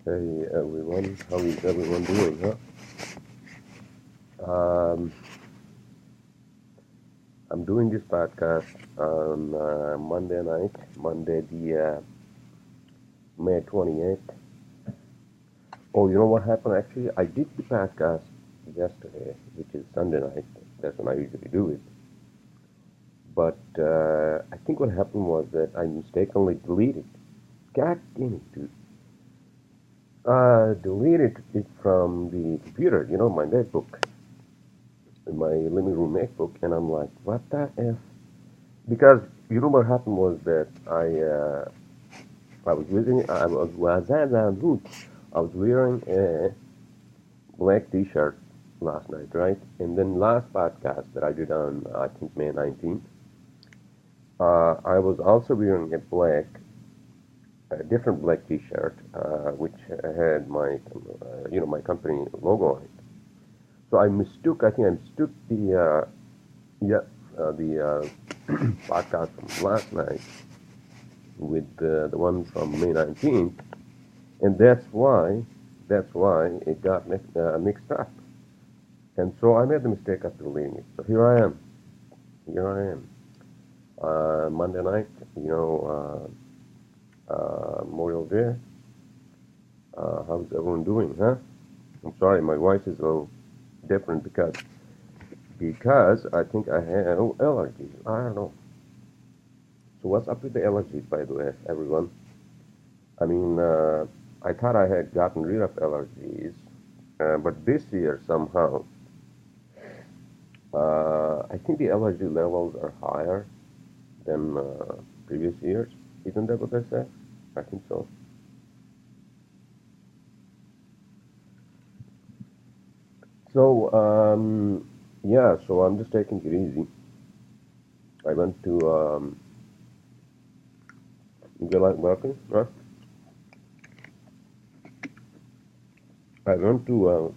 Hey everyone, how is everyone doing, huh? Um, I'm doing this podcast on Monday night, Monday the May 28th. Oh, you know what happened? Actually, I did the podcast yesterday, which is Sunday night. That's when I usually do it. But I think what happened was that I mistakenly deleted. God damn it, dude. Deleted it from the computer, my MacBook, my living room MacBook, and I'm like, what the F? Because what happened was that I was wearing I was wearing a black T-shirt last night, right? And then last podcast that I did on I think May 19th, I was also wearing a different black T-shirt, which had my company logo on it. So I think I mistook yeah, the podcast from last night with the one from May 19th, and that's why it got mixed up. And so I made the mistake of deleting it. So here I am, Monday night, Memorial Day. How's everyone doing, huh? I'm sorry, my voice is a little different because I think I have allergies. I don't know. So what's up with the allergies, by the way, everyone? I mean, I thought I had gotten rid of allergies, but this year somehow, I think the allergy levels are higher than previous years. Isn't that what they say? I think so. So, yeah, so I'm just taking it easy. I went to, you like working, huh? I went to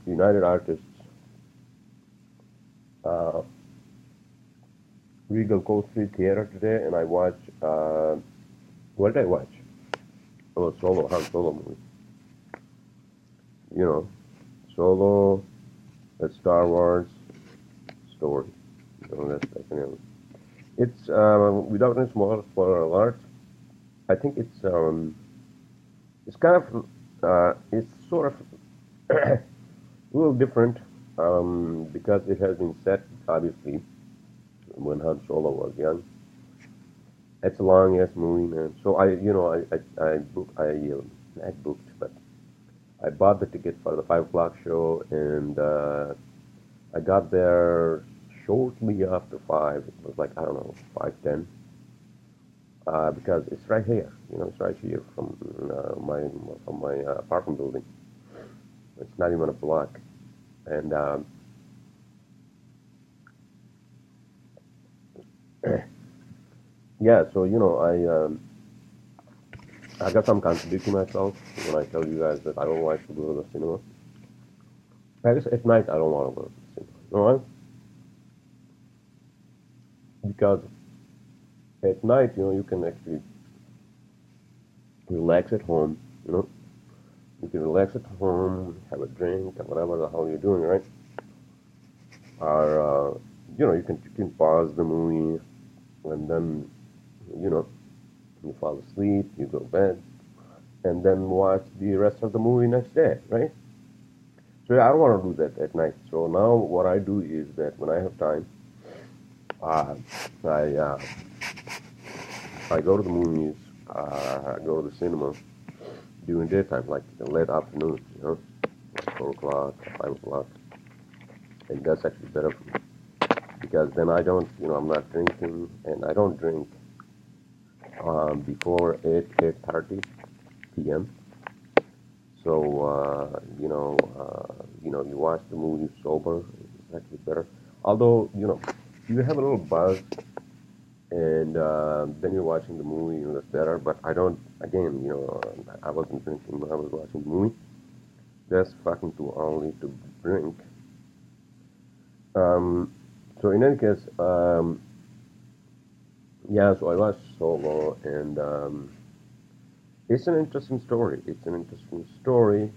United Artists uh, Regal Coast Street Theater today, and I watched, what did I watch? Oh, Han Solo movie. You know, Solo, a Star Wars story. That's the name. It's without any spoiler alert. I think it's kind of it's sort of a little different because it has been set obviously when Han Solo was young. It's a long ass movie, man. So not booked, but I bought the ticket for the 5 o'clock show, and I got there shortly after five. It was like I don't know 5:10. Because it's right here, it's right here from my apartment building. It's not even a block, and yeah, so I guess I'm contradicting myself when I tell you guys that I don't like to go to the cinema. I guess at night I don't want to go to the cinema, because at night you can actually relax at home, you know. You can relax at home, have a drink, and whatever the hell you're doing, right? Or you can pause the movie, and then you know you fall asleep, you go to bed, and then watch the rest of the movie next day, right? So yeah, I don't want to do that at night. So now what I do is that when I have time, uh, I uh, I go to the movies, I go to the cinema during daytime, like the late afternoon, like 4 o'clock, 5 o'clock, and that's actually better for me because then I don't, I'm not drinking, and I don't drink before 8:30 p.m. So you watch the movie sober. It's actually better. Although you have a little buzz, and then you're watching the movie, that's better. But I don't. Again, I wasn't drinking when I was watching the movie. That's fucking too early to drink. Um, so in any case, yeah. So I watched Solo, and It's an interesting story. It's an interesting story.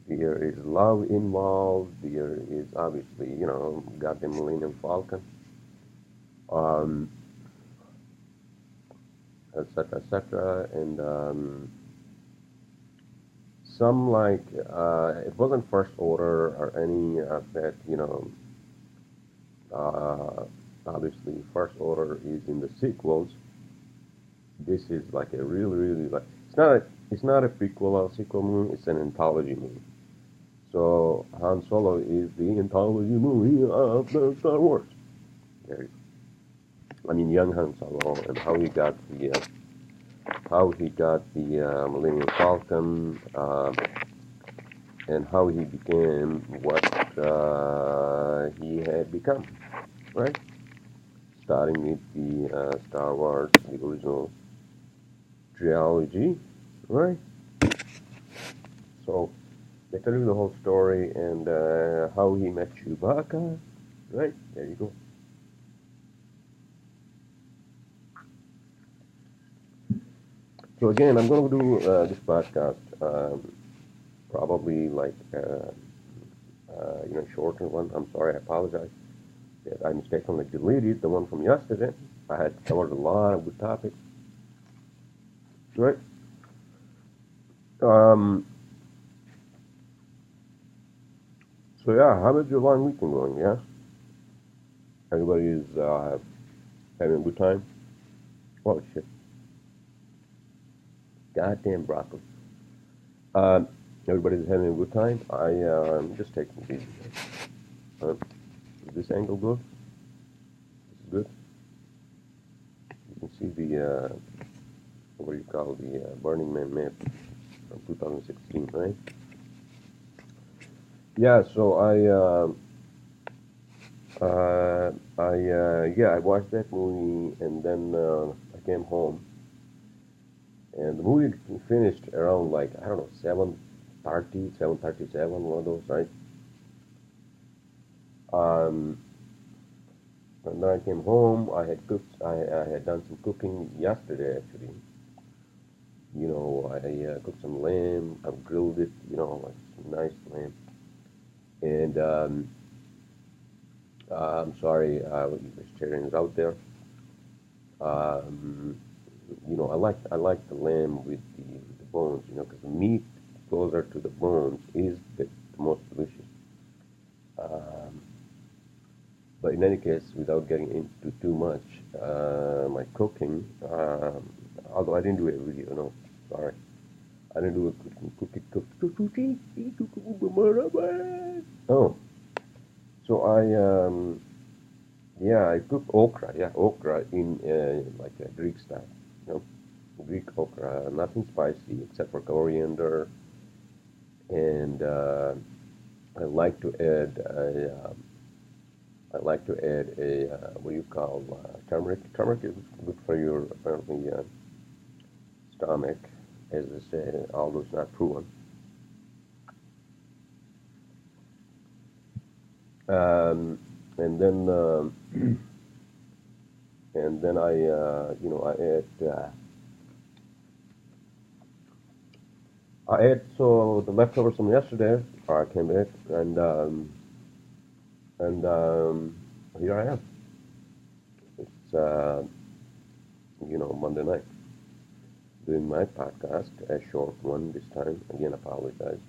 There is love involved. There is obviously, got the Millennium Falcon, um, etc., etc. And some like it wasn't first order or any of that. Uh, Obviously, first order is in the sequels. This is like a really, really like it's not a prequel or sequel movie. It's an anthology movie. So Han Solo is the anthology movie of the Star Wars. There, I mean, young Han Solo and how he got the Millennium Falcon, and how he became what he had become, right? Starting with the Star Wars, the original trilogy, right? So they tell you the whole story and how he met Chewbacca, right? There you go. So again, I'm going to do this podcast probably like shorter one. I'm sorry, I apologize. I mistakenly deleted the one from yesterday. I had covered a lot of good topics, right? Um, so yeah, how was your long weekend going? Yeah, everybody is having a good time. Oh shit, goddamn broccoli. Um, Everybody's having a good time. I'm just taking it easy. Is this angle good? This is good. You can see the what do you call the Burning Man map from 2016, right? Yeah. So I watched that movie and then I came home and the movie finished around like I don't know 7:30, 7:37, one of those, right? Um, and then I came home. I had cooked. I had done some cooking yesterday actually. I cooked some lamb. I grilled it. Like some nice lamb. And I'm sorry, you vegetarians out there. Um, I like the lamb with the bones. Because the meat closer to the bones is the most delicious. Um, but in any case, without getting into too much, my cooking, although I didn't do a video, no, sorry. I didn't do a cooking. Oh, so I cook okra. Yeah, okra in like a Greek style. You know, Greek okra, nothing spicy except for coriander, and I like to add a what do you call turmeric. Turmeric is good for your apparently stomach, as they say, although it's not proven. Um, and then I ate so the leftovers from yesterday. I came back and here I am. It's Monday night doing my podcast, a short one this time. Again, apologize.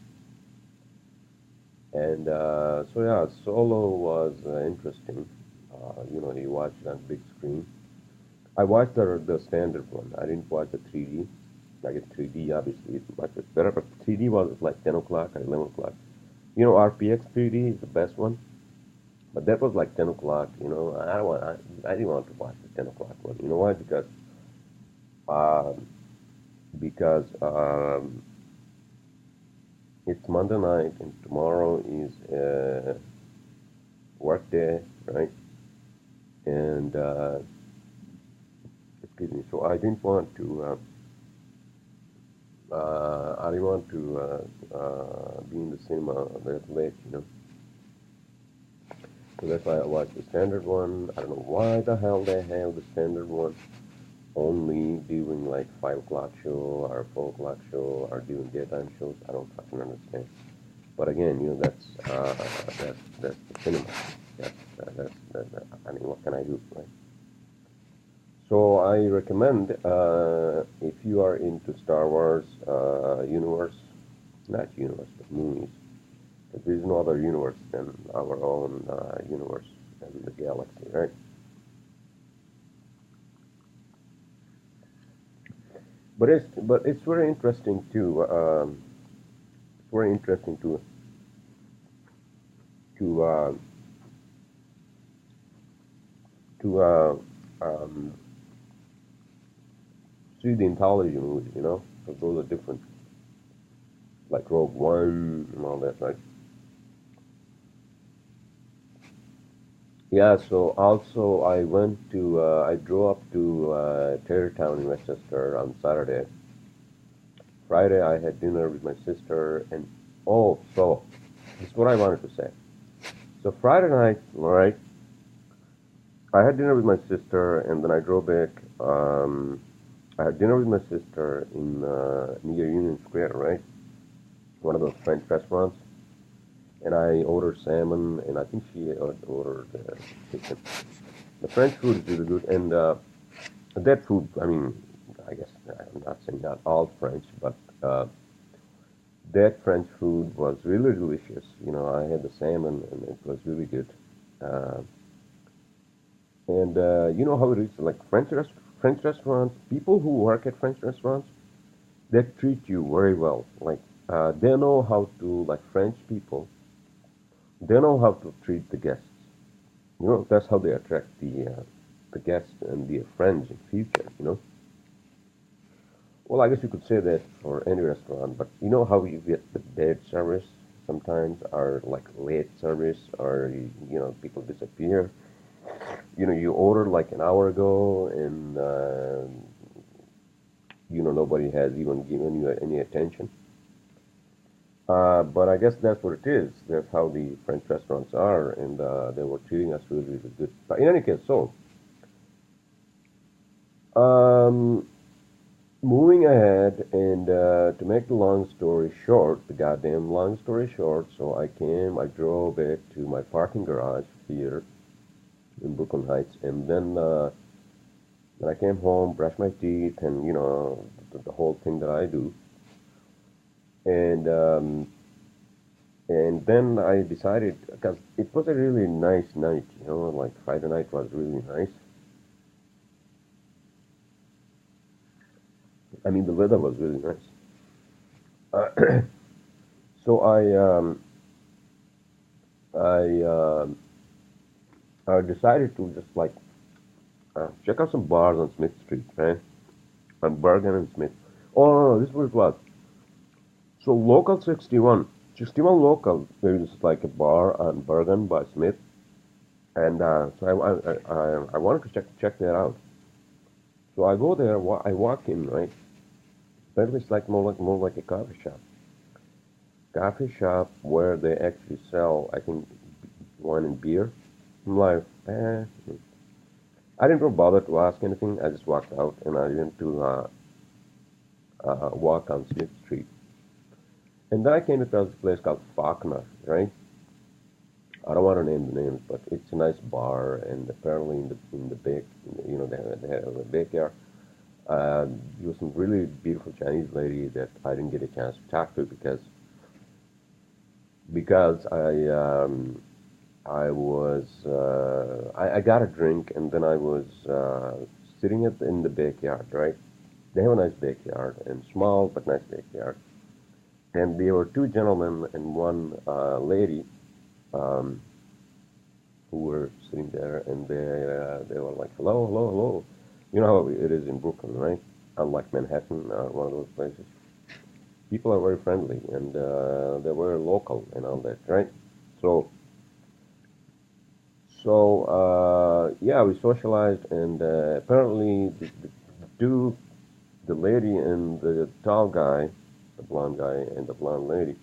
And so yeah, Solo was interesting. You watch it on big screen. I watched the standard one. I didn't watch the 3D. Like a 3D, obviously, it's much better. But 3D was like 10 o'clock or 11 o'clock. RPX 3D is the best one. But that was like 10 o'clock. I didn't want to watch the 10 o'clock one. You know why? Um, because it's Monday night and tomorrow is work day, right? And excuse me. So I didn't want to be in the cinema that late. So that's why I watched the standard one. I don't know why the hell they have the standard one. only doing like 5 o'clock show or 4 o'clock show or doing daytime shows. I don't fucking understand. But again, that's the cinema. I mean, what can I do, right? So I recommend if you are into Star Wars universe, not universe, but movies. But there is no other universe than our own universe and the galaxy, right? But it's very interesting too. It's very interesting to to see the anthology movies. Because those are different, like Rogue One and all that, right? Yeah. So also I drove up to Tarrytown in Westchester on Saturday. Friday I had dinner with my sister, and so this is what I wanted to say. So Friday night, all right, I had dinner with my sister, and then I drove back. I had dinner with my sister in near Union Square, right? One of those French restaurants, and I ordered salmon, and I think she ordered chicken. The French food is really good, and that food, I mean, I guess I'm not saying not all French, but that French food was really delicious. I had the salmon, and it was really good. Uh, and you know how it is, like French restaurants, people who work at French restaurants, they treat you very well. Like they know how to, like French people, they know how to treat the guests. That's how they attract the guests and their friends in future. Well, I guess you could say that for any restaurant, but you know how you get the bad service sometimes, or like late service, or people disappear. You ordered like an hour ago, and nobody has even given you any attention. But I guess that's what it is. That's how the French restaurants are, and they were treating us really, really good. But in any case, so um, moving ahead, and to make the long story short, the goddamn long story short, so I drove back to my parking garage here in Brooklyn Heights, and then I came home, brushed my teeth, and the whole thing that I do, and and then I decided, because it was a really nice night, like Friday night was really nice. I mean, the weather was really nice. So I I decided to just like check out some bars on Smith Street, right? On Bergen and Smith. Oh no, this was what? So local 61 local. There is like a bar on Bergen by Smith, and so I wanted to check that out. So I go there. I walk in, right? But it's like more like a coffee shop where they actually sell, I think, wine and beer. I'm like, I didn't bother to ask anything. I just walked out, and I went to walk on Smith Street. And then I came across a place called Faulkner, right? I don't want to name the names, but it's a nice bar, and apparently in the back, they have a backyard. There was some really beautiful Chinese lady that I didn't get a chance to talk to because I got a drink, and then I was sitting in the backyard, right? They have a nice backyard, and small but nice backyard. And there were two gentlemen and one lady um, who were sitting there, and they were like, hello, hello, hello. You know how it is in Brooklyn, right? Unlike Manhattan or one of those places. People are very friendly, and they're very local and all that, right? So, yeah, we socialized, and apparently the lady and the tall guy, the blonde guy and the blonde lady,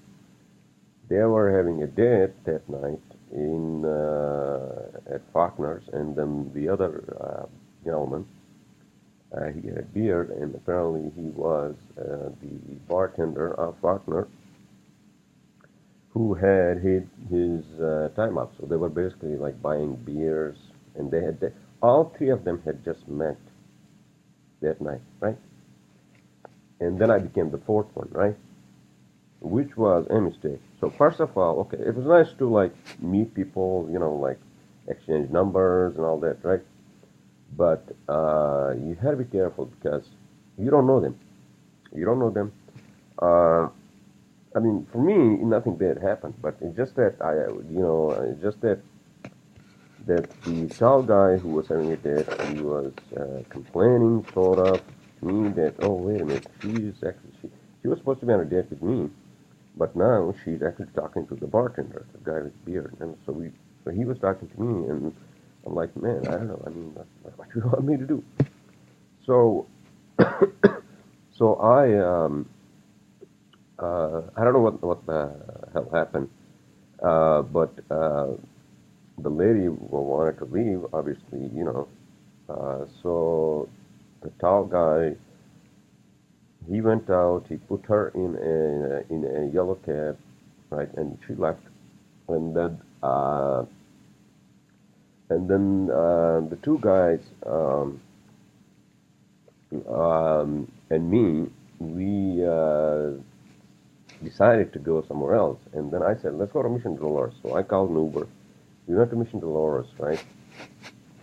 they were having a date that night in at Faulkner's, and then the other gentleman He had a beard, and apparently he was the bartender of Faulkner, who had his time up. So they were basically like buying beers, and all three of them had just met that night, right? And then I became the fourth one, right? Which was a mistake. So first of all, okay, it was nice to like meet people, like exchange numbers and all that, right? But you had to be careful because you don't know them. You don't know them. Uh, I mean, for me, nothing bad happened, but it's just that it's just that the tall guy who was having a date, he was complaining sort of to me that, oh, wait a minute, she was supposed to be on a date with me, but now she's actually talking to the bartender, the guy with the beard, and so he was talking to me, and I'm like, man, I don't know, I mean, what do you want me to do? So, so I don't know what the hell happened, but the lady wanted to leave, obviously, so the tall guy, he went out, he put her in a yellow cab, right, and she left, and then the two guys and me, we decided to go somewhere else, and then I said, let's go to Mission Dolores. So I called an Uber. We went to Mission Dolores, right?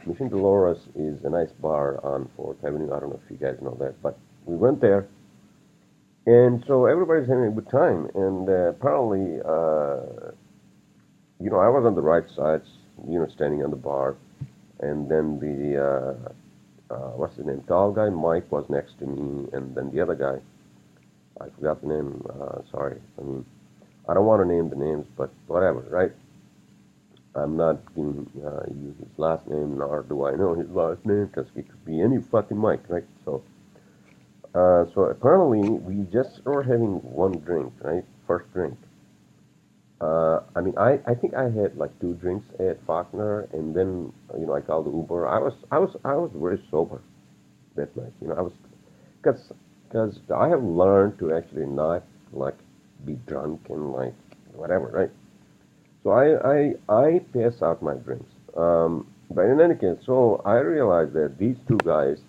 Mission Dolores is a nice bar on 4th Avenue. I don't know if you guys know that, but we went there, and so everybody's having a good time. And apparently, I was on the right side, standing on the bar, and then what's his name? Tall guy, Mike, was next to me, and then the other guy, I forgot the name. Sorry. I mean, I don't want to name the names, but whatever, right? I'm not giving you his last name, nor do I know his last name, because he could be any fucking Mike, right? So apparently we just were having one drink, right? First drink. I mean, I think I had like two drinks at Faulkner, and then I called the Uber. I was very sober that night. I was because I have learned to actually not like be drunk and like whatever, right? So I pass out my drinks. But in any case, so I realized that these two guys,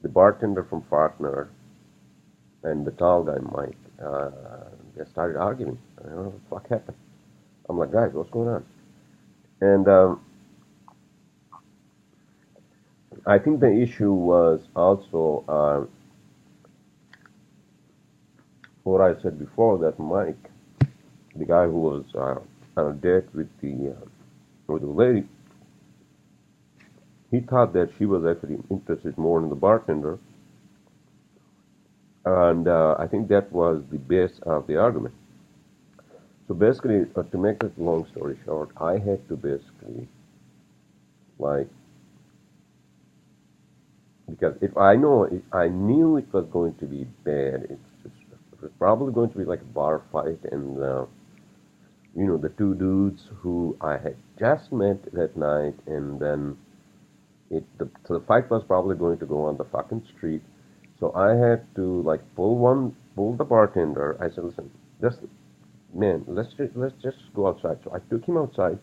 the bartender from Faulkner and the tall guy Mike, they started arguing. I don't know what the fuck happened. I'm like, guys, what's going on? And I think the issue was also what I said before, that Mike, the guy who was on a date with the lady, he thought that she was actually interested more in the bartender, and I think that was the base of the argument. So basically, to make a long story short, I had to basically like, because if I knew it was going to be bad, it was probably going to be like a bar fight, and the two dudes who I had just met that night, and then so the fight was probably going to go on the fucking street. So I had to like pull the bartender. I said, listen, just man, let's just go outside. So I took him outside,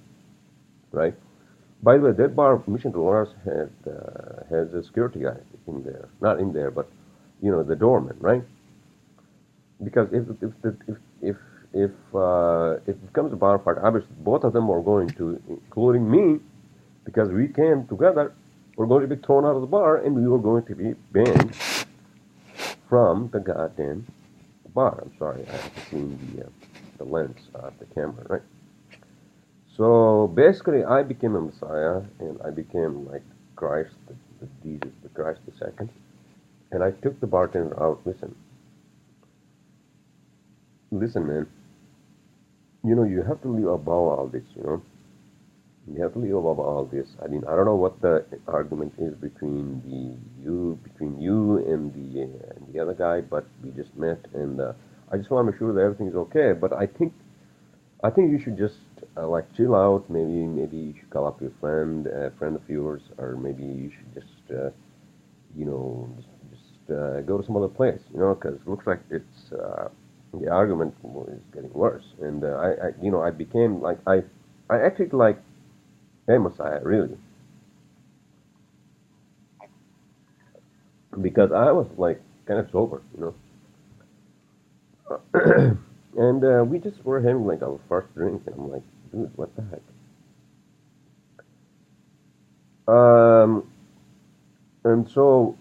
right? By the way, that bar, Mission Dolores, has a security guy in there, not in there, but the doorman, right? Because if it becomes a bar fight, obviously both of them are going to, including me, because we came together, we're going to be thrown out of the bar, and we were going to be banned from the goddamn bar. I'm sorry, I haven't seen the lens of the camera, right? So basically, I became a messiah, and I became like Christ, the Jesus, the Christ the second, and I took the bartender out. Listen, man. You have to live above all this. You have to live above all this. I mean, I don't know what the argument is between you and the other guy, but we just met, and I just want to make sure that everything's okay. But I think you should just like chill out. Maybe you should call up your friend, a friend of yours, or maybe you should just go to some other place, because it looks like it's the argument is getting worse. And I became like I acted like a Messiah, really, because I was like kind of sober, and we just were having like our first drink, and I'm like, dude, what the heck? Um, and so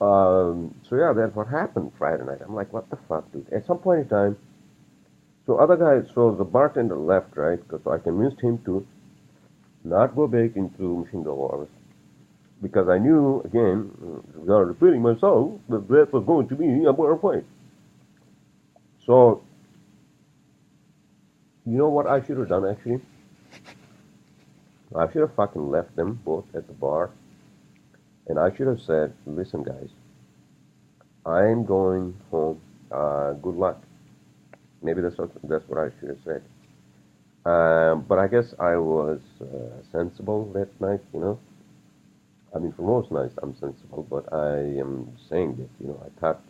yeah, that's what happened Friday night. I'm like, what the fuck, dude? At some point in time, so other guy, so the bartender left, right? Because I convinced him to not go back into Machine Gun Wars because I knew, again, without repeating myself, that that was going to be a better place. So, you know what I should have done actually? I should have fucking left them both at the bar, and I should have said, listen, guys, I'm going home. Good luck. Maybe that's what I should have said. But I guess I was sensible that night, I mean, for most nights I'm sensible, but I am saying that, I thought,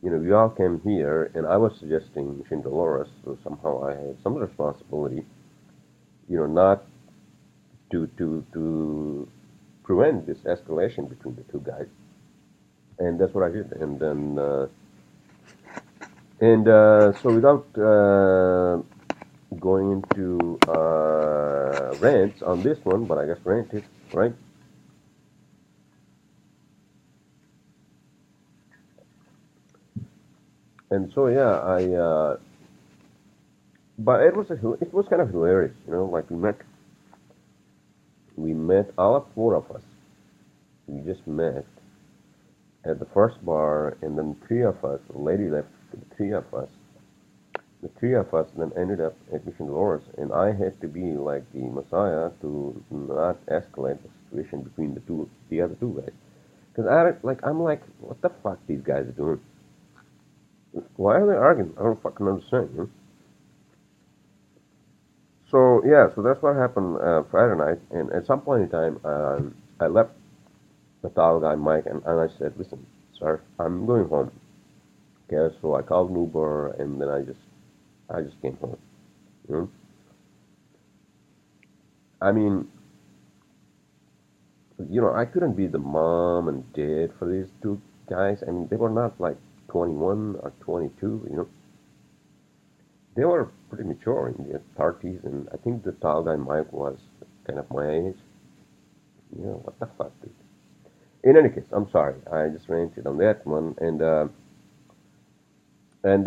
we all came here, and I was suggesting Shin Dolores, so somehow I had some responsibility, not to prevent this escalation between the two guys, and that's what I did. And then, so without going into rants on this one, but I guess ranted, right? And so yeah, but it was kind of hilarious, like we met all of four of us. We just met at the first bar, and then three of us, the lady left, the three of us then ended up at Mission Dolores, and I had to be like the messiah to not escalate the situation between the other two guys. Because I'm like, what the fuck these guys are doing? Why are they arguing? I don't fucking understand. So yeah, so that's what happened Friday night, and at some point in time, I left the tall guy Mike, and I said, listen, sir, I'm going home. Okay, so I called an Uber, and then I just came home. You know? I mean, I couldn't be the mom and dad for these two guys. I mean, they were not like 21 or 22. They were pretty mature in their 30s, and I think the tall guy Mike was kind of my age. What the fuck, dude? In any case, I'm sorry. I just ranted on that one, and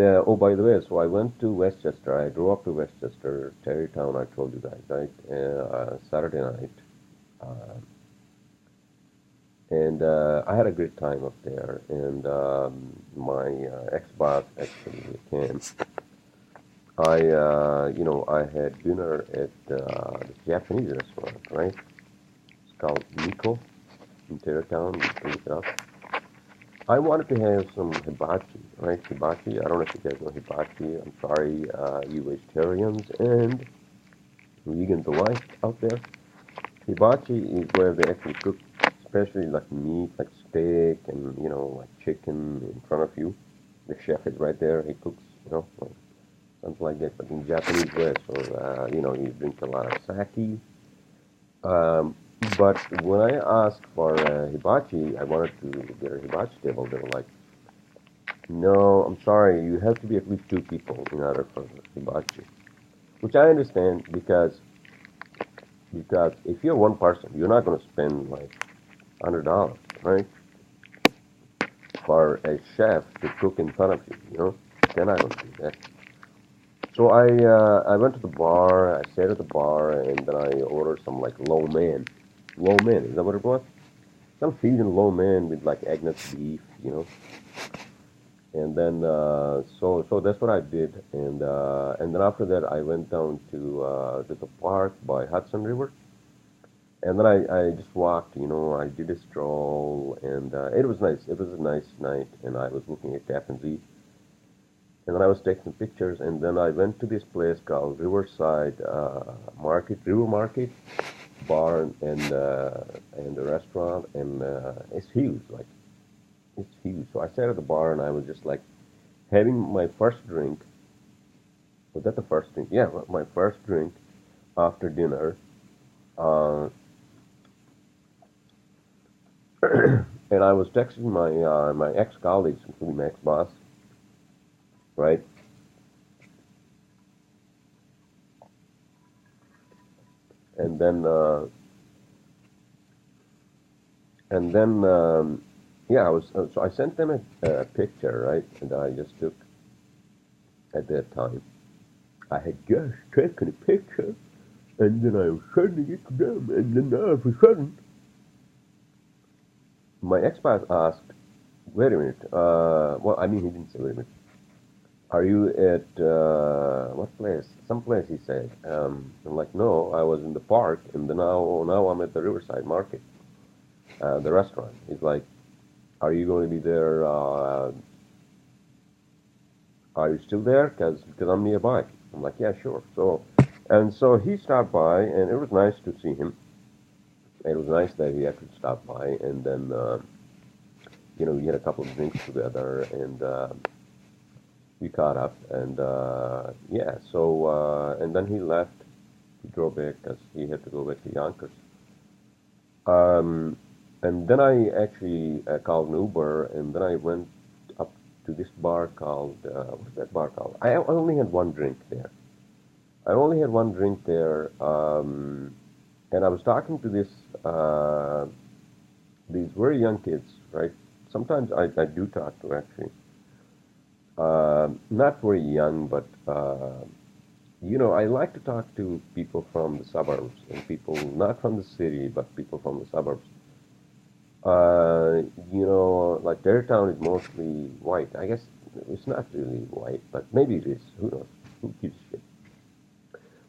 oh, by the way, so I went to Westchester. I drove up to Westchester, Tarrytown. I told you guys, right? Saturday night, uh, and I had a great time up there. And my ex-boss actually came. I had dinner at this Japanese restaurant, right? It's called Nico in Tarrytown. You can look it up. I wanted to have some hibachi, right? Hibachi. I don't know if you guys know hibachi. I'm sorry, you vegetarians and vegans alike out there. Hibachi is where they actually cook, especially like meat, like steak and like chicken in front of you. The chef is right there. He cooks, like something like that, but in Japanese way. So you drink a lot of sake. Um, but when I asked for hibachi, I wanted to get a hibachi table. They were like, no, I'm sorry, you have to be at least two people in order for hibachi. Which I understand because if you're one person, you're not going to spend like $100, right, for a chef to cook in front of you. They're not going to do that. So I went to the bar. I stayed at the bar, and then I ordered some like low man. Low man, is that what it was? Some fusion low man with like eggnet beef, And then so that's what I did, and then after that I went down to the park by Hudson River, and then I just walked. I did a stroll, and it was nice. It was a nice night, and I was looking at Tappan Zee, and then I was taking pictures, and then I went to this place called Riverside River Market bar and a restaurant, and it's huge, like It's huge. So I sat at the bar and I was just like having my first drink. Was that the first drink? Yeah, my first drink after dinner. Uh, and I was texting my ex colleagues, including my ex boss, right? And then and then yeah, I was so I sent them a picture, right? That I just took at that time. I had just taken a picture, and then I was sending it to them, and then all of a sudden, my ex-boss asked, "Wait a minute." Well, I mean, he didn't say, "Wait a minute." Are you at what place? Some place, he said. I'm like, no, I was in the park, and then now I'm at the Riverside Market, the restaurant. He's like, are you going to be there? Are you still there? Because I'm nearby. I'm like, yeah, sure. So he stopped by, and it was nice to see him. It was nice that he actually stopped by, and then we had a couple of drinks together, and we caught up, and yeah. And then he left. He drove back because he had to go back to Yonkers. Um, and then I actually called an Uber, and then I went up to this bar called what's that bar called? I only had one drink there. I only had one drink there, and I was talking to these very young kids, right? Sometimes I do talk to actually, not very young, but I like to talk to people from the suburbs and people not from the city, but people from the suburbs. Uh, like Tarrytown is mostly white. I guess it's not really white, but maybe it is. Who knows? Who gives a shit?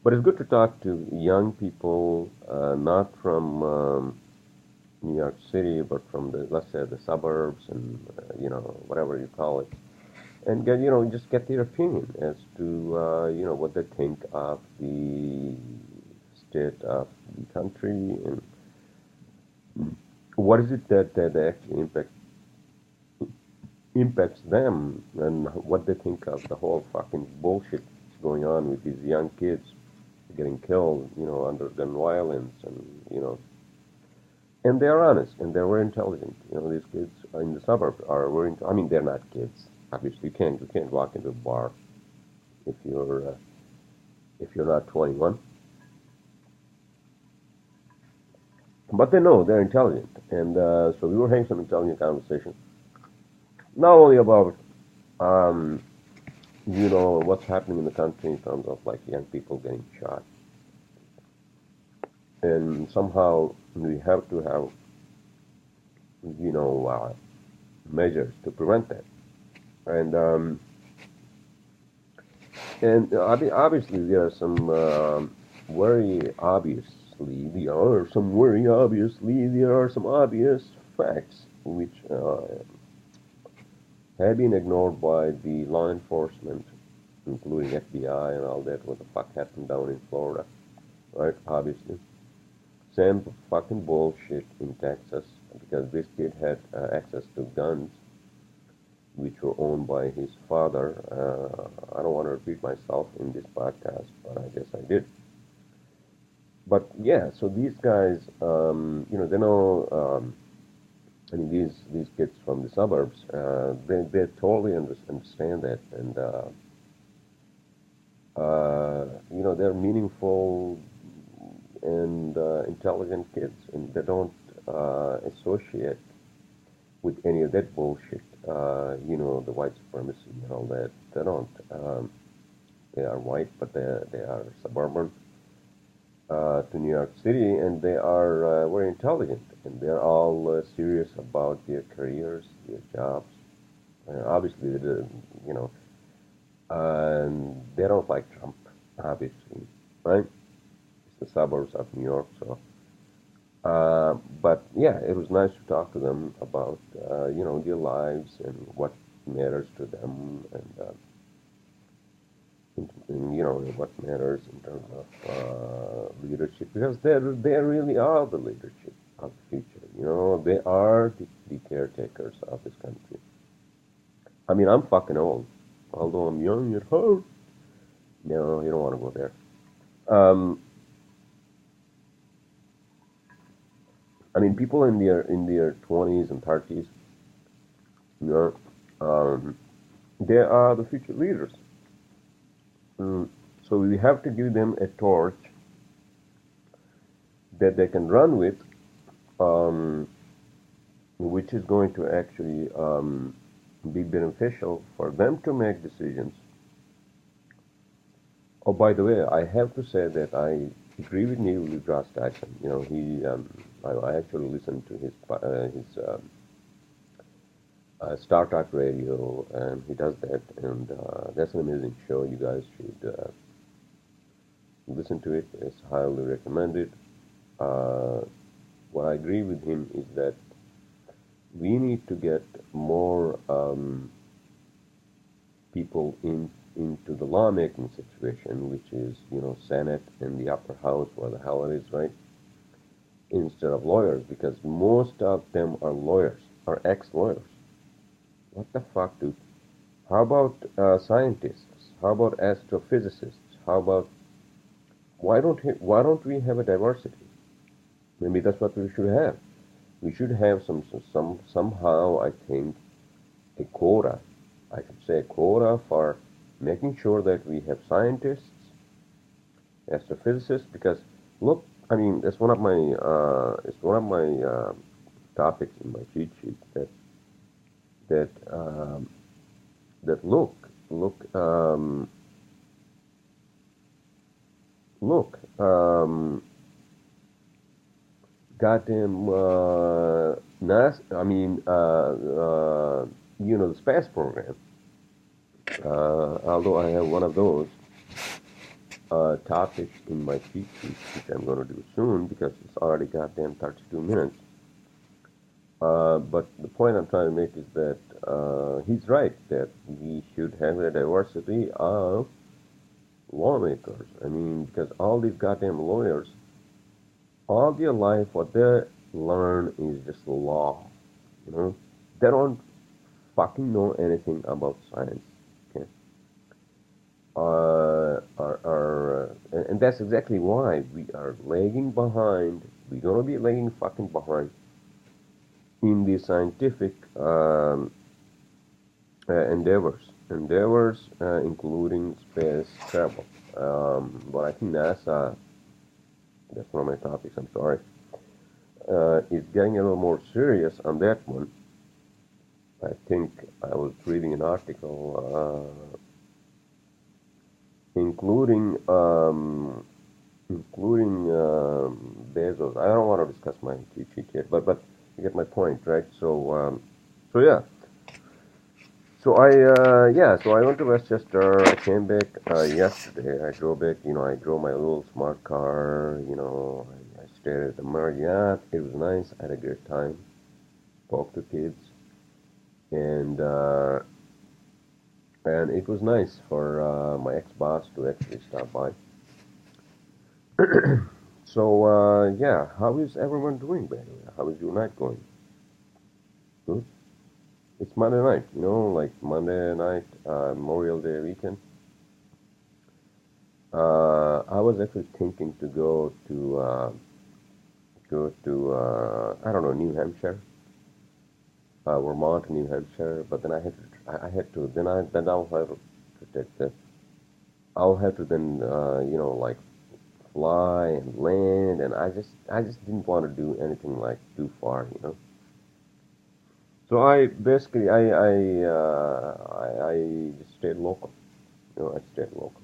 But it's good to talk to young people, not from New York City, but from let's say, the suburbs and, whatever you call it. And just get their opinion as to, what they think of the state of the country and what is it that actually impacts them and what they think of the whole fucking bullshit that's going on with these young kids getting killed, under gun violence and they're honest and they're very intelligent. These kids in the suburbs are very, I mean, they're not kids. Obviously, you can't walk into a bar if you're not 21. But they know they're intelligent, and so we were having some intelligent conversation, not only about um, what's happening in the country in terms of like young people getting shot, and somehow we have to have measures to prevent that, and obviously very obviously there are some obvious facts which have been ignored by the law enforcement, including FBI and all that. What the fuck happened down in Florida, right? Obviously, same fucking bullshit in Texas because this kid had access to guns which were owned by his father. I don't want to repeat myself in this podcast, but I guess I did. But yeah, so these guys, they know. I mean, these kids from the suburbs, they totally understand that, and they're meaningful and intelligent kids, and they don't associate with any of that bullshit. The white supremacy and all that. They don't. They are white, but they are suburban to New York City, and they are very intelligent, and they're all serious about their careers, their jobs. Obviously, and they don't like Trump, obviously, right? It's the suburbs of New York, so. But yeah, it was nice to talk to them about their lives and what matters to them, and what matters in terms of leadership, because they really are the leadership. of the future. They are the caretakers of this country. I mean, I'm fucking old, although I'm young at heart. No, you don't want to go there. I mean, people in their 20s and 30s, you know, they are the future leaders. So we have to give them a torch that they can run with, um, which is going to actually be beneficial for them to make decisions. Oh, by the way, I have to say that I agree with Neil deGrasse Tyson. I actually listened to his Star Trek radio, and he does that, and that's an amazing show. You guys should listen to it. It's highly recommended. Uh, what I agree with him is that we need to get more people into the lawmaking situation, which is, Senate and the upper house, where the hell it is, right? Instead of lawyers, because most of them are lawyers, are ex-lawyers. What the fuck, dude? How about scientists? How about astrophysicists? How about why don't we have a diversity? Maybe that's what we should have. We should have somehow, I think, a quota. I should say a quota for making sure that we have scientists, astrophysicists, because look, I mean, it's one of my topics in my cheat sheet that that look, goddamn NASA. I mean, the space program. Although I have one of those topics in my cheat sheet, which I'm going to do soon because it's already goddamn 32 minutes. But the point I'm trying to make is that he's right that we should have a diversity of lawmakers. I mean, because all these goddamn lawyers, all their life, what they learn is just law. They don't fucking know anything about science. Okay, and that's exactly why we are lagging behind. We're gonna be lagging fucking behind in the scientific endeavors, including space travel. But I think NASA, that's one of my topics, I'm sorry, is getting a little more serious on that one. I think I was reading an article including Bezos. I don't want to discuss my cheat sheet yet, but you get my point, right? So yeah. So I went to Westchester. I came back yesterday. I drove back. I drove my little smart car. I stayed at the Marriott. It was nice. I had a great time. Talked to kids, and it was nice for my ex-boss to actually stop by. So yeah, how is everyone doing, by the way? How is your night going? Good. It's Monday night, like Monday night, Memorial Day weekend. I was actually thinking to go to I don't know, New Hampshire, Vermont, New Hampshire, but then I had to then I'll have to then like fly and land, and I just didn't want to do anything like too far. So I basically I just stayed local. I stayed local.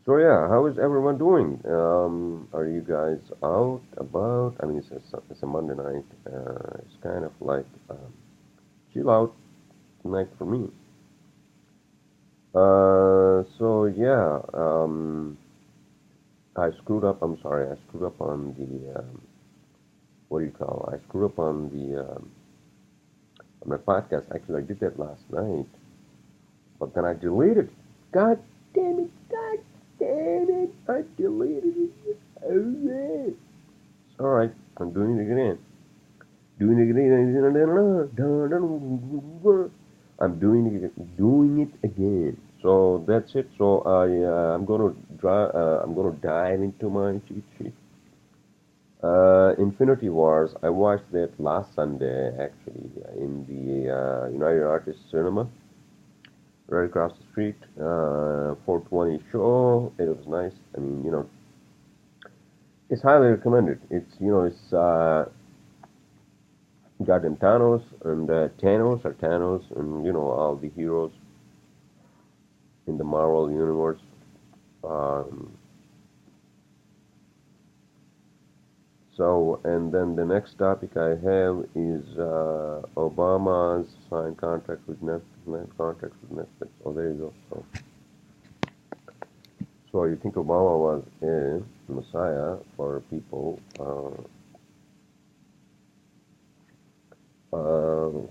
So yeah, how is everyone doing? Are you guys out about? I mean, it's a Monday night. It's kind of like chill out night for me. So yeah, I screwed up. I'm sorry, I screwed up on the what do you call? I screwed up on the on my podcast. Actually, I did that last night, but then I deleted. God damn it! God damn it! I deleted it. Oh yeah. Alright, I'm doing it again. Doing it again. Doing it again. So that's it. So I'm gonna dive into my cheat sheet. Infinity Wars. I watched that last Sunday actually in the United Artists Cinema right across the street. 420 show. It was nice. I mean, it's highly recommended. It's got them Thanos, and all the heroes in the Marvel universe. Um, and then the next topic I have is Obama's signed contract with Netflix. Oh, there you go. So you think Obama was a messiah for people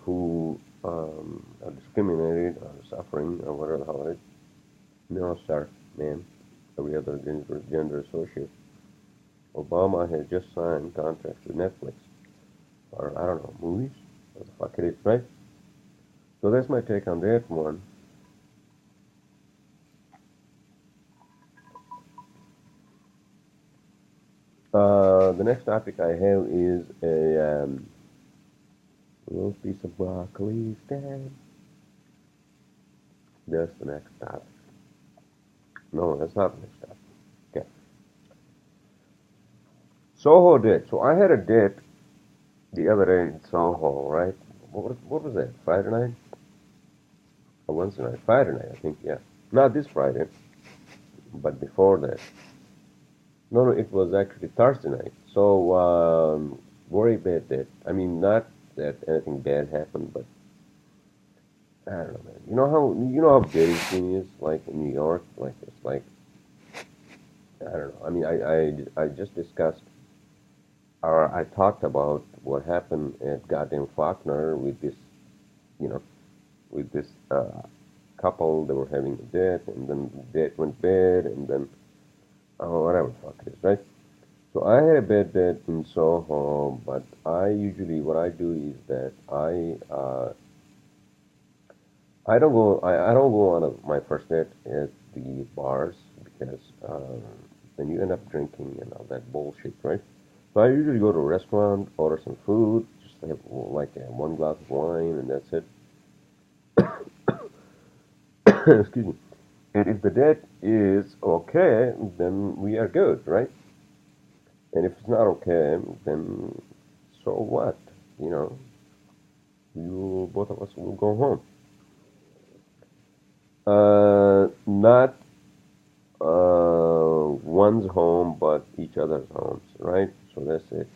who are discriminated or suffering or whatever the hell it is? No, sir, ma'am. Every other gender associate. Obama has just signed contracts with Netflix for, I don't know, movies? What the fuck it is, right? So that's my take on that one. The next topic I have is a little piece of broccoli stand. That's the next topic. No, that's not the next topic. Okay. Soho date. So I had a date the other day in Soho, right? What was that? Friday night? Or Wednesday night? Friday night, I think, yeah. Not this Friday, but before that. No, it was actually Thursday night. So, very bad date. I mean, not that anything bad happened, but I don't know, man. You know how dating scene is like in New York. Like it's like I don't know. I mean, I just discussed or I talked about what happened at goddamn Faulkner with this, you know, with this couple. They were having a date, and then the date went bad, and then whatever the fuck it is, right? So I had a bad date in Soho, but I usually what I do is that I don't go on my first date at the bars because then you end up drinking and all that bullshit, right? So I usually go to a restaurant, order some food, just have like one glass of wine, and that's it. Excuse me. And if the date is okay, then we are good, right? And if it's not okay, then so what? You know, you both of us will go home. Not one's home, but each other's homes, right? So that's it.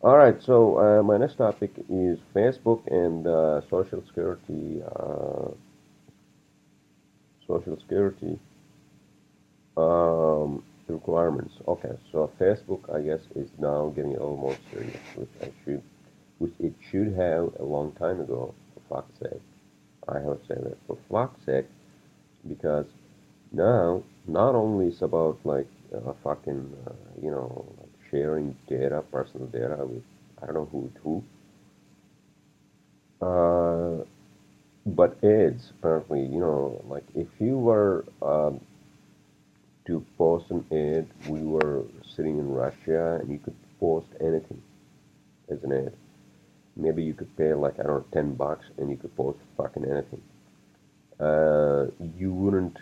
All right. So my next topic is Facebook and Social Security requirements. Okay. So Facebook, I guess, is now getting a little more serious, which it should have a long time ago. For fuck's sake, I have to say that for fuck's sake, because now, not only it's about like fucking, like sharing data, personal data with I don't know who with who, uh, but ads apparently, like if you were to post an ad, we were sitting in Russia and you could post anything as an ad. Maybe you could pay like I don't know $10 and you could post fucking anything. You wouldn't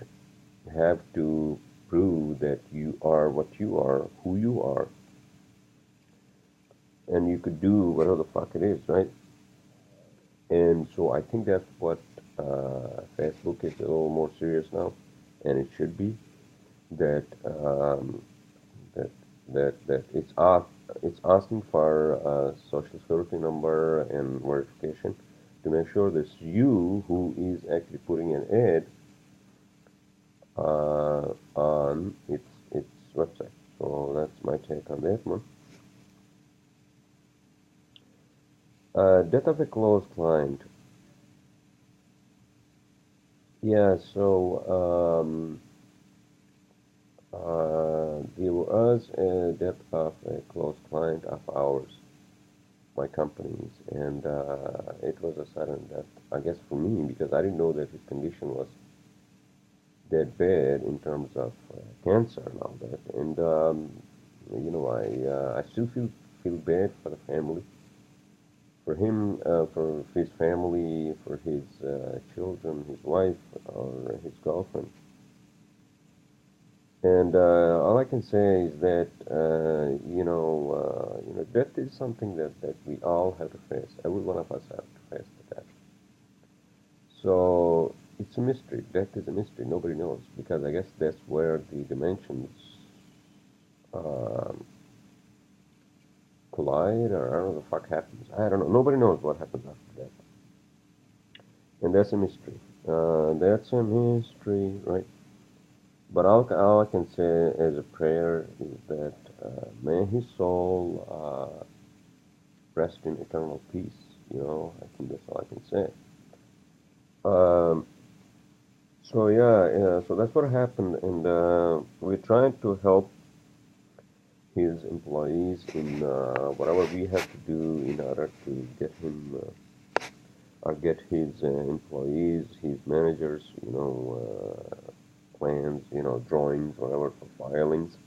have to prove that you are what you are, who you are, and you could do whatever the fuck it is, right? And so I think that's what Facebook is a little more serious now, and it should be that that that it's asking for a social security number and verification to make sure that it's you who is actually putting an ad on its website. So that's my take on that one. Death of a close client. Yeah, so There was a death of a close client of ours, my company's, and it was a sudden death, I guess, for me, because I didn't know that his condition was that bad in terms of cancer and all that. And I still feel bad for the family, for him, for his family, for his children, his wife, or his girlfriend. And all I can say is that death is something that we all have to face. Every one of us have to face death. So it's a mystery. Death is a mystery. Nobody knows, because I guess that's where the dimensions um, collide, or I don't know what the fuck happens. I don't know. Nobody knows what happens after death, and that's a mystery. That's a mystery, right? But all I can say as a prayer is that may his soul rest in eternal peace. I think that's all I can say. Um, so that's what happened, and we're trying to help his employees in whatever we have to do in order to get him or get his employees, his managers, plans, drawings, whatever for filings.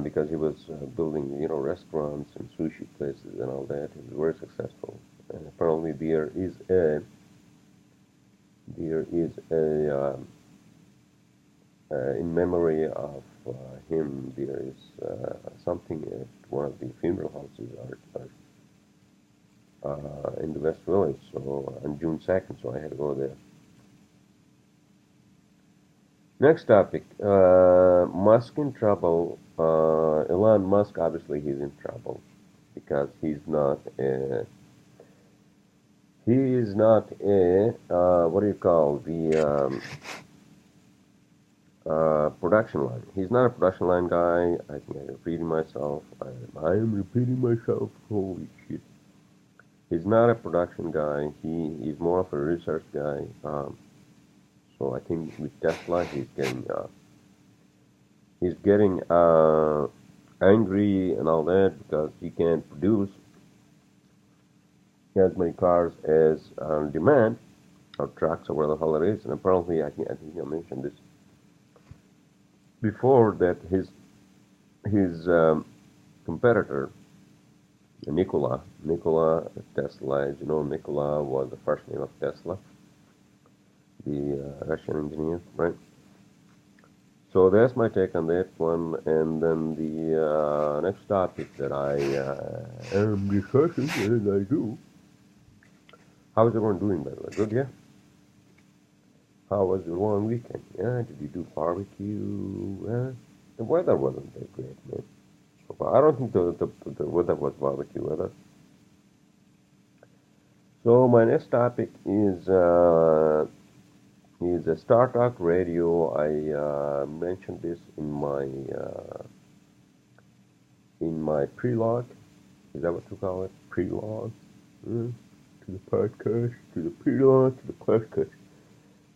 Because he was building, restaurants and sushi places and all that. He was very successful. And apparently there is a in memory of him, there is something at one of the funeral houses in the West Village. So on June 2nd, so I had to go there. Next topic, Musk in trouble. Elon Musk, obviously he's in trouble because he is not a what do you call the production line. He's not a production line guy. I think I'm repeating myself. I am repeating myself. Holy shit. He's not a production guy. He's more of a research guy. So I think with Tesla, he's getting angry and all that because he can't produce as many cars as on demand, or trucks, or whatever the hell it is. And apparently, I think I mentioned this before, that his competitor, Nikola Tesla, as you know, Nikola was the first name of Tesla, the Russian engineer, right? So that's my take on that one. And then the next topic that I am discussing, as I do. How is everyone doing, by the way? Good, yeah? How was your long weekend? Yeah, did you do barbecue? The weather wasn't that great, man. I don't think the weather was barbecue weather. So my next topic is a Star Talk Radio. I mentioned this in my prelogue. Is that what you call it? Prelogue? To the podcast, to the prelogue, to the podcast.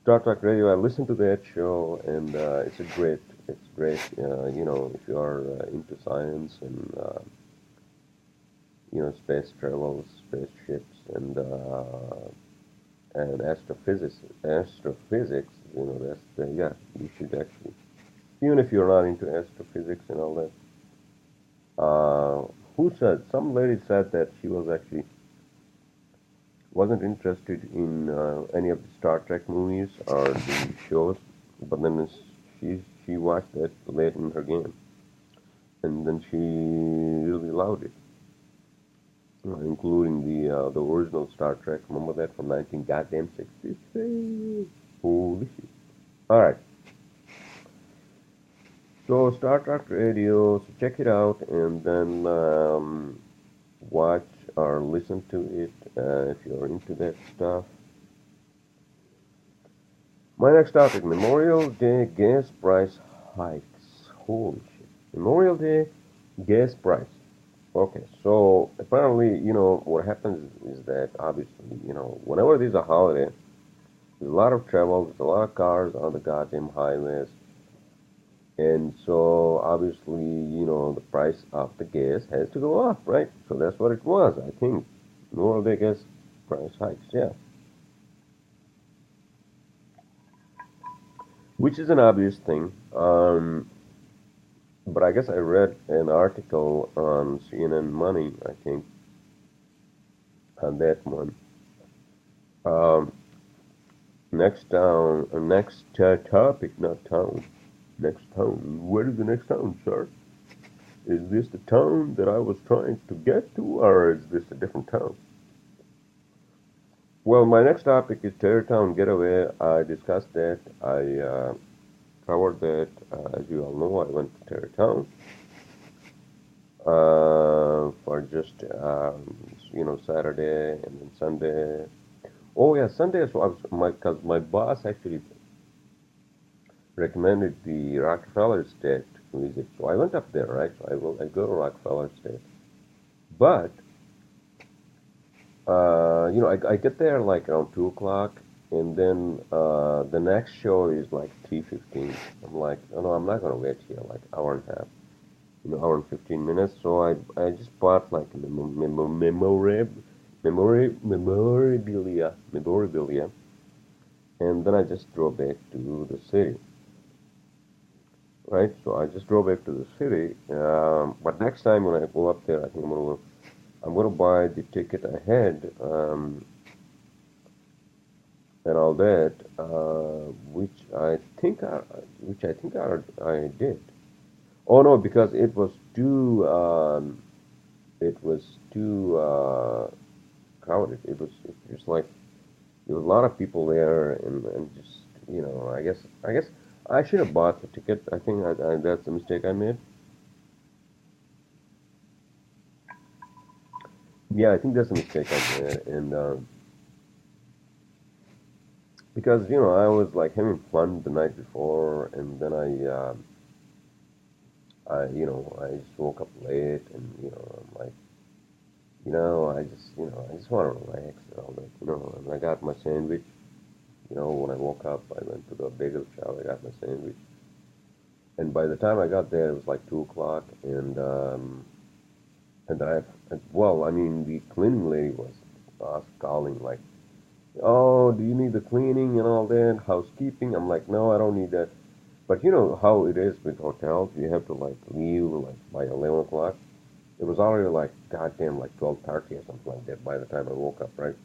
Star Talk Radio. I listened to that show, and it's great. If you are into science and space travels, spaceships, and astrophysics. Yeah. You should actually, even if you're not into astrophysics and all that. Some lady said that she wasn't interested in any of the Star Trek movies or the shows, but then she watched it late in her game, and then she really loved it, including the original Star Trek. Remember that from 1963? Holy shit! All right. So Star Trek Radio. So check it out, and then watch or listen to it if you're into that stuff. My next topic: Memorial Day gas price hikes. Holy shit! Memorial Day gas price. Okay, so apparently, what happens is that obviously, whenever there's a holiday, there's a lot of travel, there's a lot of cars on the goddamn highways, And so obviously, the price of the gas has to go up, right? So that's what it was, I think. More of the gas price hikes, yeah. Which is an obvious thing. But I guess I read an article on CNN Money, I think, on that one. Um, next topic, not town. Next town. Where is the next town, sir? Is this the town that I was trying to get to, or is this a different town? Well, my next topic is Tarrytown Getaway. I discussed that. I covered that. As you all know, I went to Tarrytown for just Saturday and then Sunday. Oh yeah, Sunday. So because my boss actually recommended the Rockefeller Estate to visit. So I went up there, right? So I go to Rockefeller Estate, but I get there like around 2 o'clock, and then the next show is like 3:15. I'm like, oh no, I'm not gonna wait here like hour and a half, hour and 15 minutes. So I just bought like memorabilia, and then I just drove back to the city. Right, so I just drove back to the city. But next time when I go up there, I think I'm gonna buy the ticket ahead. And all that, which I think I did. Oh no, because it was too crowded. It was like there was a lot of people there, and just I guess I should have bought the ticket. I think that's the mistake I made. Yeah, I think that's a mistake I made, and because I was like having fun the night before, and then I just woke up late, and I'm like, I just want to relax and all that, and I got my sandwich. When I woke up, I went to the bagel shop, I got my sandwich, and by the time I got there, it was like 2 o'clock, and well, I mean, the cleaning lady was calling like, oh, do you need the cleaning and all that, housekeeping? I'm like, no, I don't need that. But you know how it is with hotels, you have to like leave like by 11 o'clock. It was already like goddamn like 12:30 or something like that by the time I woke up, right?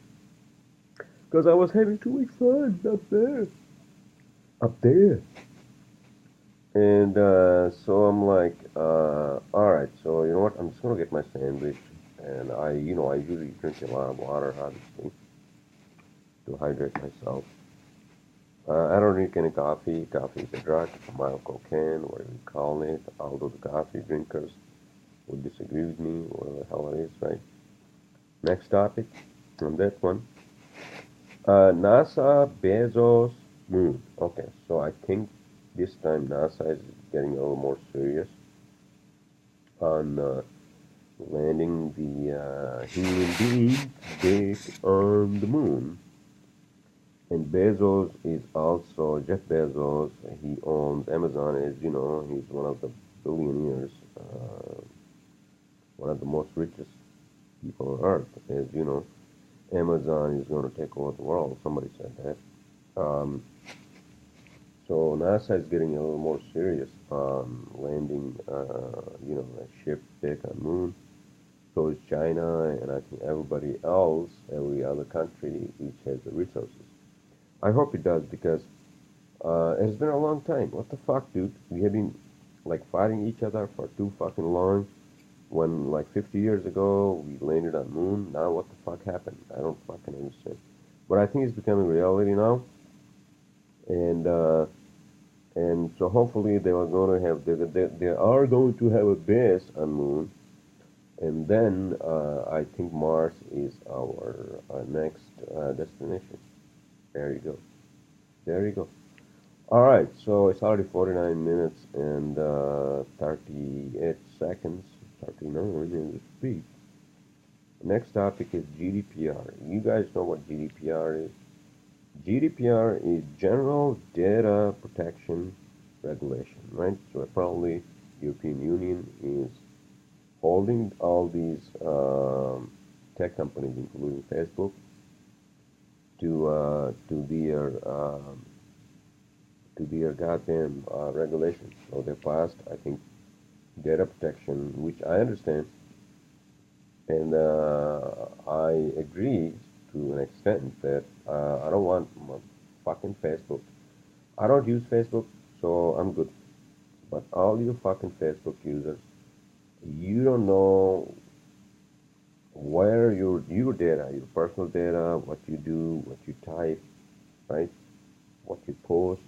Because I was having too much fun up there. And so I'm like, all right, so you know what? I'm just gonna get my sandwich, and I usually drink a lot of water, obviously, to hydrate myself. I don't drink any coffee. Coffee is a drug, it's a mild cocaine, whatever you call it. Although the coffee drinkers will disagree with me, whatever the hell it is, right? Next topic on that one. NASA, Bezos, Moon. Okay, so I think this time NASA is getting a little more serious on landing the human beings back on the moon. And Bezos is also, Jeff Bezos, he owns Amazon, as you know, he's one of the billionaires, one of the most richest people on earth. As you know, Amazon is going to take over the world. Somebody said that. So NASA is getting a little more serious on landing, a ship back on Moon. So is China, and I think everybody else, every other country, each has the resources. I hope it does because it's been a long time. What the fuck, dude? We have been like fighting each other for too fucking long. When like 50 years ago we landed on Moon, now what the fuck happened? I don't fucking understand. But I think it's becoming reality now, and uh, and so hopefully they are going to have a base on Moon, and then I think Mars is our next destination. There you go. There you go. All right, so it's already 49 minutes and 38 seconds, 39 as we speak. Next topic is GDPR. You guys know what GDPR is? GDPR is General Data Protection regulation, right? So apparently, European Union is holding all these tech companies, including Facebook, to their goddamn regulations. So they passed, I think, data protection, which I understand, and I agree to an extent that I don't want my fucking Facebook. I don't use Facebook, so I'm good. But all you fucking Facebook users, you don't know where your data, your personal data, what you do, what you type, right? What you post,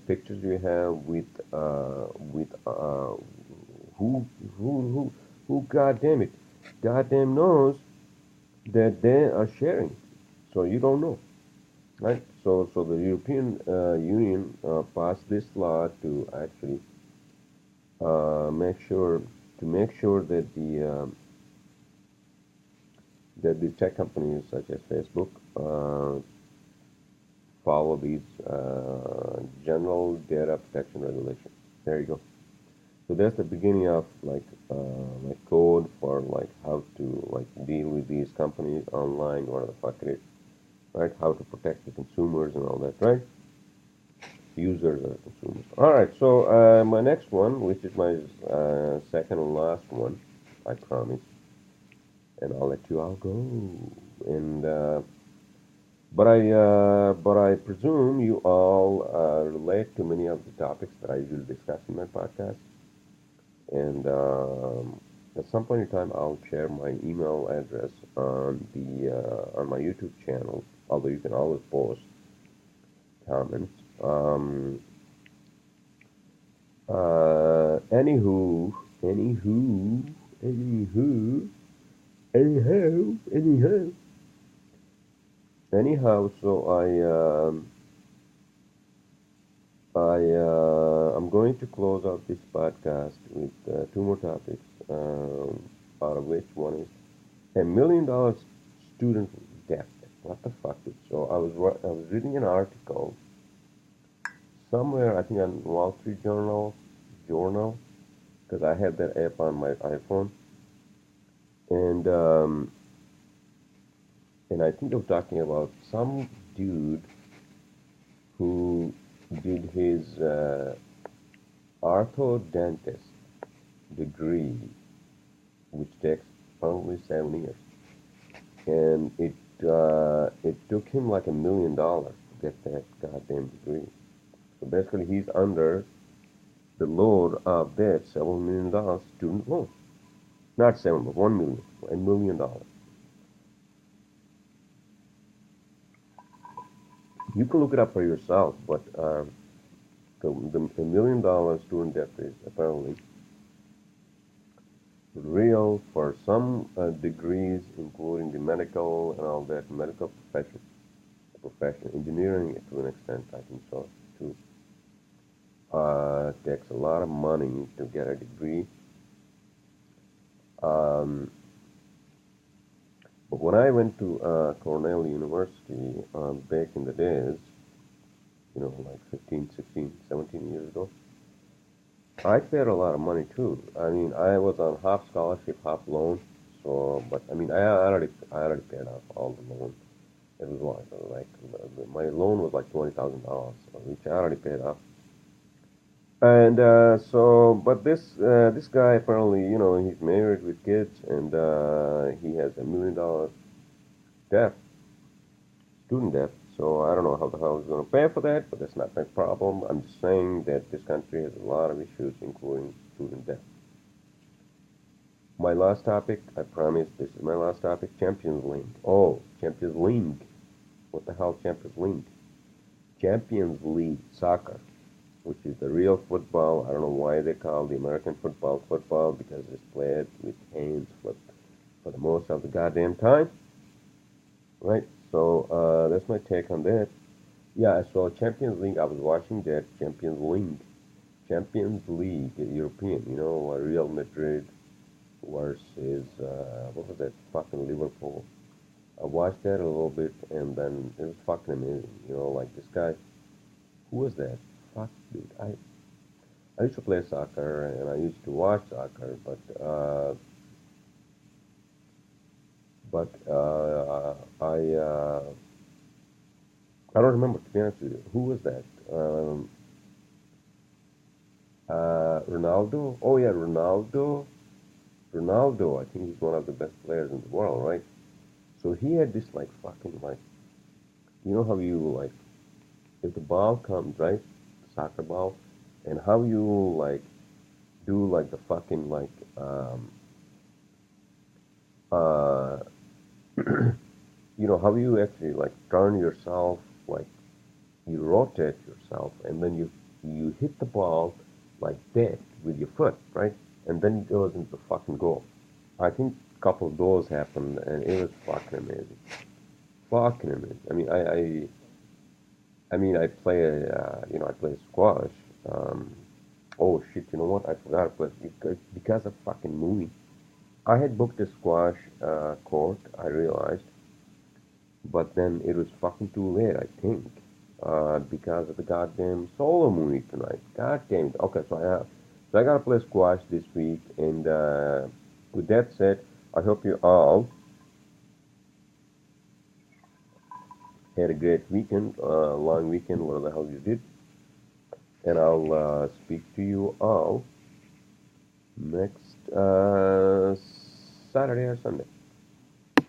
pictures you have with who who who goddamn it, goddamn knows that they are sharing. So you don't know, right? So the European Union passed this law to actually make sure that the tech companies such as Facebook follow these general data protection regulations. There you go. So that's the beginning of like code for like how to like deal with these companies online, whatever the fuck it is, right? How to protect the consumers and all that, right? Users and consumers. All right. So my next one, which is my second and last one, I promise, and I'll let you all go. And but I presume you all relate to many of the topics that I usually discuss in my podcast. And at some point in time, I'll share my email address on my YouTube channel. Although you can always post comments. Anywho, anywho, anywho, anyhow. So I'm going to close out this podcast with two more topics, out of which one is $1 million student debt. What the fuck? So I was reading an article somewhere, I think on Wall Street Journal, because I have that app on my iPhone, and I think they were talking about some dude who did his orthodontist degree, which takes probably 7 years, and it took him like $1 million to get that goddamn degree. So basically, he's under the load of that $7 million student loan. Not seven, but 1 million, $1 million. You can look it up for yourself, but the $1 million student debt is apparently real for some degrees, including the medical and all that, medical profession, engineering to an extent, I think so too. Takes a lot of money to get a degree. But when I went to Cornell University back in the days, like 15, 16, 17 years ago, I paid a lot of money too. I mean, I was on half scholarship, half loan. So, but I mean, I already paid off all the loan. It was like my loan was like $20,000, which I already paid off. And but this guy apparently, he's married with kids, and he has $1 million debt, student debt. So I don't know how the hell he's going to pay for that, but that's not my problem. I'm just saying that this country has a lot of issues, including student debt. My last topic, I promise this is my last topic, Champions League. Oh, Champions League. What the hell, Champions League? Champions League soccer, which is the real football. I don't know why they call the American football, because it's played with hands for the most of the goddamn time, right? So that's my take on that. Yeah, so Champions League, I was watching that Champions League, European, Real Madrid versus, what was that, fucking Liverpool. I watched that a little bit, and then it was fucking amazing. Like this guy, who was that? fuck, dude. I used to play soccer and I used to watch soccer, but I don't remember, to be honest with you. Who was that? Ronaldo? Oh yeah, Ronaldo. Ronaldo, I think he's one of the best players in the world, right? So he had this like fucking like, you know how you like, if the ball comes, right? Soccer ball, and how you like do like the fucking like, uh, how you actually like turn yourself, like you rotate yourself, and then you hit the ball like that with your foot, right? And then it goes into the fucking goal. I think a couple of those happened, and it was fucking amazing. Fucking amazing. I play I play squash. Um, oh shit, you know what? I forgot, but because of fucking movie, I had booked a squash court. I realized, but then it was fucking too late. I think because of the goddamn solo movie tonight. God damn it. Okay, so I gotta play squash this week, and with that said, I hope you all had a great weekend, long weekend, whatever the hell you did. And I'll speak to you all next Saturday or Sunday.